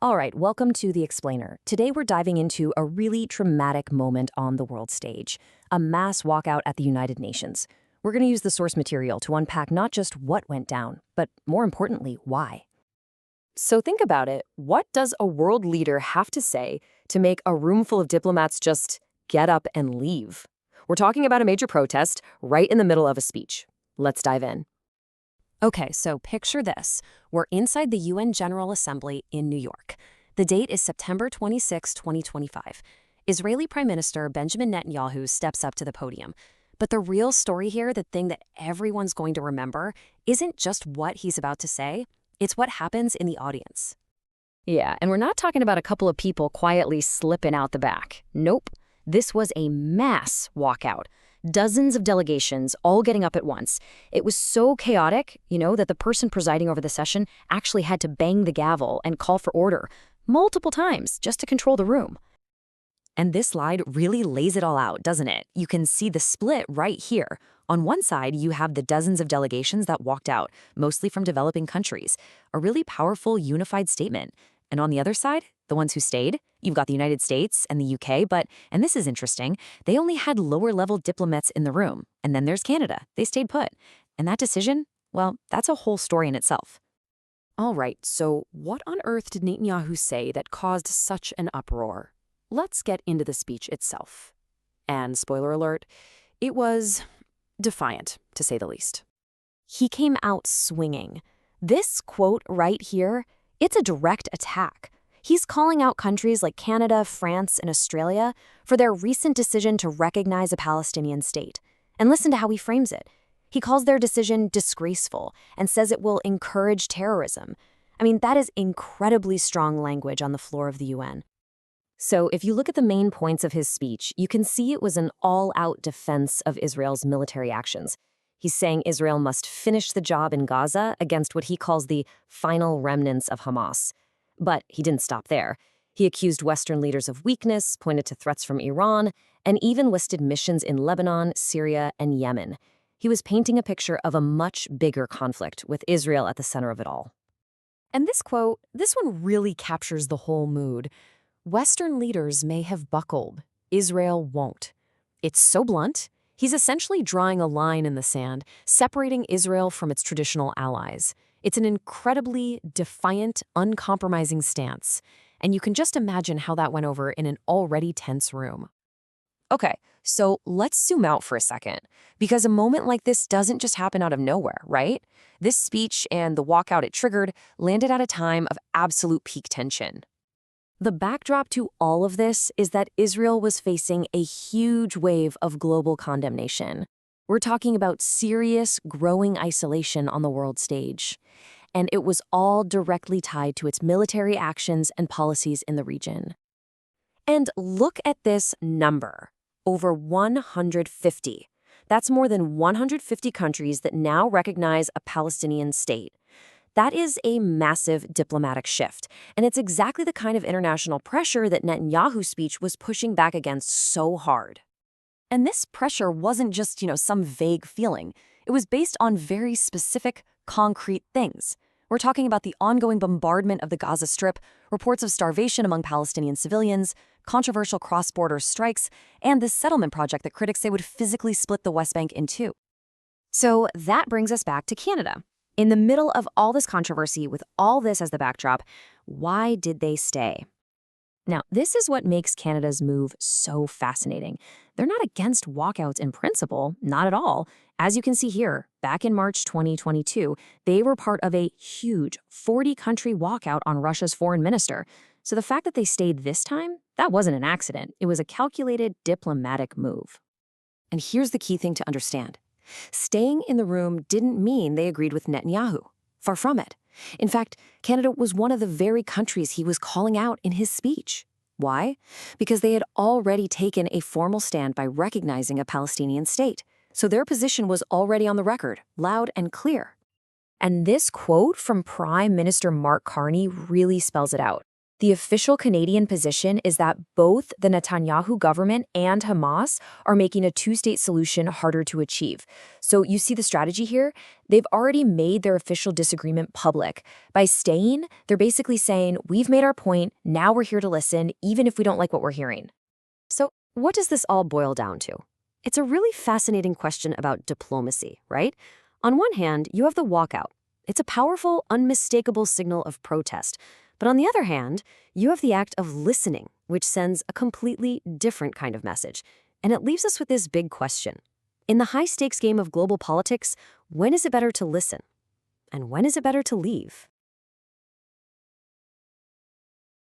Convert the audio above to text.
All right, welcome to The Explainer. Today we're diving into a really traumatic moment on the world stage, a mass walkout at the United Nations. We're going to use the source material to unpack not just what went down, but more importantly, why. So think about it. What does a world leader have to say to make a room full of diplomats just get up and leave? We're talking about a major protest right in the middle of a speech. Let's dive in. Okay, so picture this. We're inside the UN General Assembly in New York. The date is September 26, 2025. Israeli Prime Minister Benjamin Netanyahu steps up to the podium. But the real story here, the thing that everyone's going to remember, isn't just what he's about to say, it's what happens in the audience. Yeah, and we're not talking about a couple of people quietly slipping out the back. Nope. This was a mass walkout. Dozens of delegations all getting up at once. It was so chaotic, that the person presiding over the session actually had to bang the gavel and call for order multiple times just to control the room. And this slide really lays it all out, doesn't it? You can see the split right here. On one side, you have the dozens of delegations that walked out, mostly from developing countries. A really powerful, unified statement. And on the other side, the ones who stayed, you've got the United States and the UK, but, and this is interesting, they only had lower-level diplomats in the room. And then there's Canada. They stayed put. And that decision, well, that's a whole story in itself. All right, so what on earth did Netanyahu say that caused such an uproar? Let's get into the speech itself. And spoiler alert, it was defiant, to say the least. He came out swinging. This quote right here, it's a direct attack. He's calling out countries like Canada, France, and Australia for their recent decision to recognize a Palestinian state. And listen to how he frames it. He calls their decision disgraceful and says it will encourage terrorism. I mean, that is incredibly strong language on the floor of the UN. So if you look at the main points of his speech, you can see it was an all-out defense of Israel's military actions. He's saying Israel must finish the job in Gaza against what he calls the final remnants of Hamas. But he didn't stop there. He accused Western leaders of weakness, pointed to threats from Iran, and even listed missions in Lebanon, Syria, and Yemen. He was painting a picture of a much bigger conflict, with Israel at the center of it all. And this quote, this one really captures the whole mood. Western leaders may have buckled. Israel won't. It's so blunt. He's essentially drawing a line in the sand, separating Israel from its traditional allies. It's an incredibly defiant, uncompromising stance, and you can just imagine how that went over in an already tense room. Okay, so let's zoom out for a second, because a moment like this doesn't just happen out of nowhere, right? This speech and the walkout it triggered landed at a time of absolute peak tension. The backdrop to all of this is that Israel was facing a huge wave of global condemnation. We're talking about serious, growing isolation on the world stage. And it was all directly tied to its military actions and policies in the region. And look at this number, over 150. That's more than 150 countries that now recognize a Palestinian state. That is a massive diplomatic shift, and it's exactly the kind of international pressure that Netanyahu's speech was pushing back against so hard. And this pressure wasn't just, some vague feeling. It was based on very specific, concrete things. We're talking about the ongoing bombardment of the Gaza Strip, reports of starvation among Palestinian civilians, controversial cross-border strikes, and this settlement project that critics say would physically split the West Bank in two. So that brings us back to Canada. In the middle of all this controversy, with all this as the backdrop, why did they stay? Now, this is what makes Canada's move so fascinating. They're not against walkouts in principle, not at all. As you can see here, back in March 2022, they were part of a huge 40-country walkout on Russia's foreign minister. So the fact that they stayed this time, that wasn't an accident. It was a calculated diplomatic move. And here's the key thing to understand. Staying in the room didn't mean they agreed with Netanyahu. Far from it. In fact, Canada was one of the very countries he was calling out in his speech. Why? Because they had already taken a formal stand by recognizing a Palestinian state. So their position was already on the record, loud and clear. And this quote from Prime Minister Mark Carney really spells it out. The official Canadian position is that both the Netanyahu government and Hamas are making a two-state solution harder to achieve. So you see the strategy here? They've already made their official disagreement public. By staying, they're basically saying, we've made our point, now we're here to listen, even if we don't like what we're hearing. So, what does this all boil down to? It's a really fascinating question about diplomacy, right? On one hand, you have the walkout. It's a powerful, unmistakable signal of protest. But on the other hand, you have the act of listening, which sends a completely different kind of message. And it leaves us with this big question. In the high-stakes game of global politics, when is it better to listen? And when is it better to leave?